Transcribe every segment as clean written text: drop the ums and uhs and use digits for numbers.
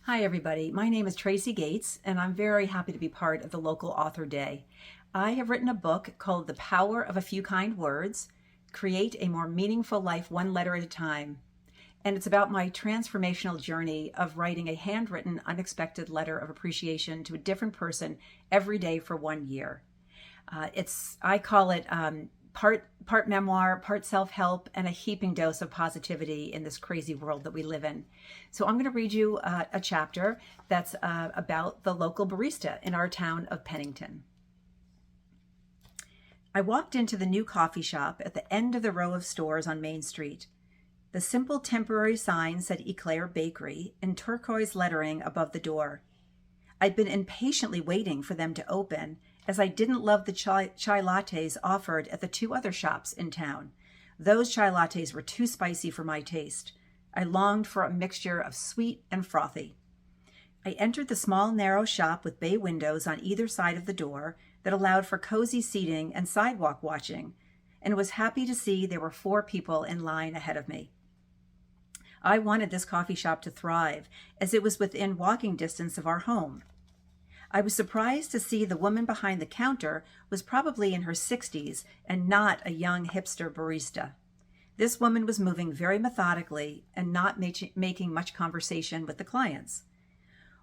Hi, everybody. My name is Tracey Gates, and I'm very happy to be part of the local Author Day. I have written a book called The Power of a Few Kind Words, Create a More Meaningful Life One Letter at a Time. And it's about my transformational journey of writing a handwritten, unexpected letter of appreciation to a different person every day for 1 year. I call it part memoir, part self-help, and a heaping dose of positivity in this crazy world that we live in. So I'm going to read you a chapter that's about the local barista in our town of Pennington. I walked into the new coffee shop at the end of the row of stores on Main Street. The simple temporary sign said Eclair Bakery in turquoise lettering above the door. I'd been impatiently waiting for them to open, as I didn't love the chai lattes offered at the two other shops in town. Those chai lattes were too spicy for my taste. I longed for a mixture of sweet and frothy. I entered the small, narrow shop with bay windows on either side of the door that allowed for cozy seating and sidewalk watching, and was happy to see there were 4 people in line ahead of me. I wanted this coffee shop to thrive, as it was within walking distance of our home. I was surprised to see the woman behind the counter was probably in her 60s and not a young hipster barista. This woman was moving very methodically and not making much conversation with the clients.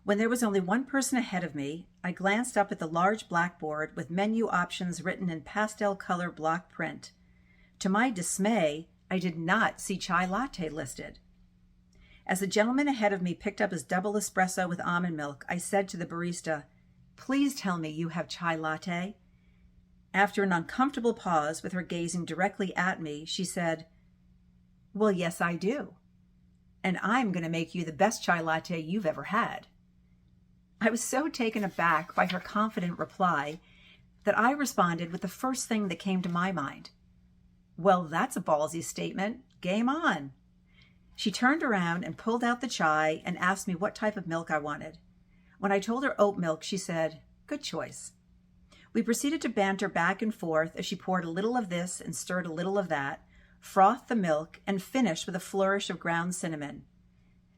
When there was only one person ahead of me, I glanced up at the large blackboard with menu options written in pastel color block print. To my dismay, I did not see chai latte listed. As the gentleman ahead of me picked up his double espresso with almond milk, I said to the barista, "Please tell me you have chai latte." After an uncomfortable pause with her gazing directly at me, she said, "Well, yes, I do. And I'm going to make you the best chai latte you've ever had." I was so taken aback by her confident reply that I responded with the first thing that came to my mind. "Well, that's a ballsy statement. Game on." She turned around and pulled out the chai and asked me what type of milk I wanted. When I told her oat milk, she said, "Good choice." We proceeded to banter back and forth as she poured a little of this and stirred a little of that, frothed the milk, and finished with a flourish of ground cinnamon.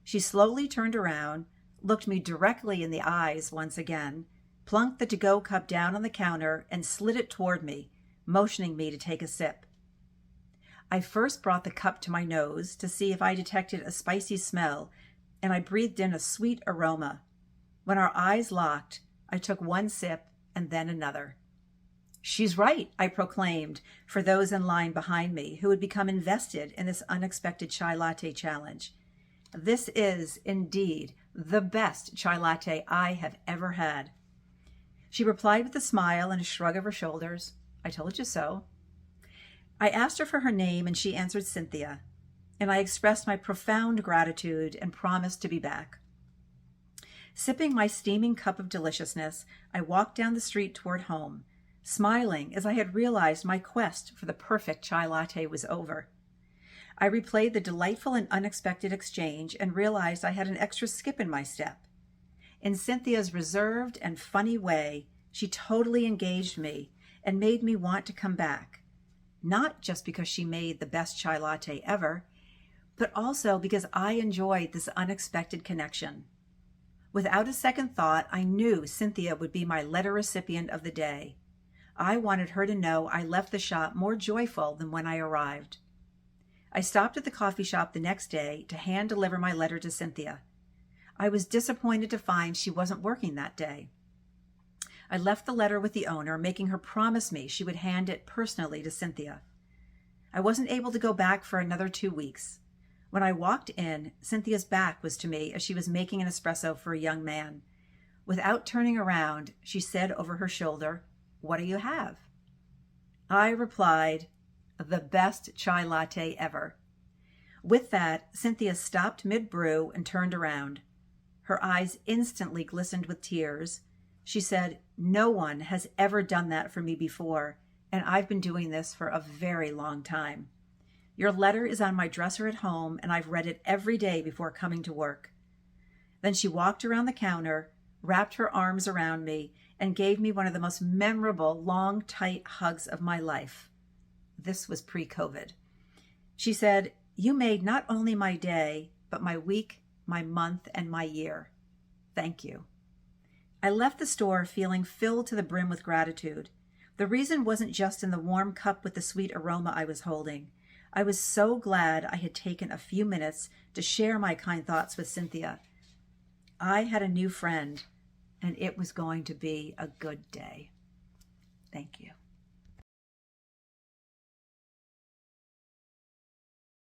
She slowly turned around, looked me directly in the eyes once again, plunked the to-go cup down on the counter, and slid it toward me, motioning me to take a sip. I first brought the cup to my nose to see if I detected a spicy smell, and I breathed in a sweet aroma. When our eyes locked, I took one sip and then another. "She's right," I proclaimed for those in line behind me who had become invested in this unexpected chai latte challenge. "This is, indeed, the best chai latte I have ever had." She replied with a smile and a shrug of her shoulders. "I told you so." I asked her for her name, and she answered Cynthia, and I expressed my profound gratitude and promised to be back. Sipping my steaming cup of deliciousness, I walked down the street toward home, smiling as I had realized my quest for the perfect chai latte was over. I replayed the delightful and unexpected exchange and realized I had an extra skip in my step. In Cynthia's reserved and funny way, she totally engaged me and made me want to come back. Not just because she made the best chai latte ever, but also because I enjoyed this unexpected connection. Without a second thought, I knew Cynthia would be my letter recipient of the day. I wanted her to know I left the shop more joyful than when I arrived. I stopped at the coffee shop the next day to hand deliver my letter to Cynthia. I was disappointed to find she wasn't working that day. I left the letter with the owner, making her promise me she would hand it personally to Cynthia. I wasn't able to go back for another 2 weeks. When I walked in, Cynthia's back was to me as she was making an espresso for a young man. Without turning around, she said over her shoulder, "What do you have?" I replied, "The best chai latte ever." With that, Cynthia stopped mid-brew and turned around. Her eyes instantly glistened with tears. She said, "No one has ever done that for me before, and I've been doing this for a very long time. Your letter is on my dresser at home, and I've read it every day before coming to work." Then she walked around the counter, wrapped her arms around me, and gave me one of the most memorable, long, tight hugs of my life. This was pre-COVID. She said, "You made not only my day, but my week, my month, and my year." Thank you. I left the store feeling filled to the brim with gratitude. The reason wasn't just in the warm cup with the sweet aroma I was holding. I was so glad I had taken a few minutes to share my kind thoughts with Cynthia. I had a new friend, and it was going to be a good day. Thank you.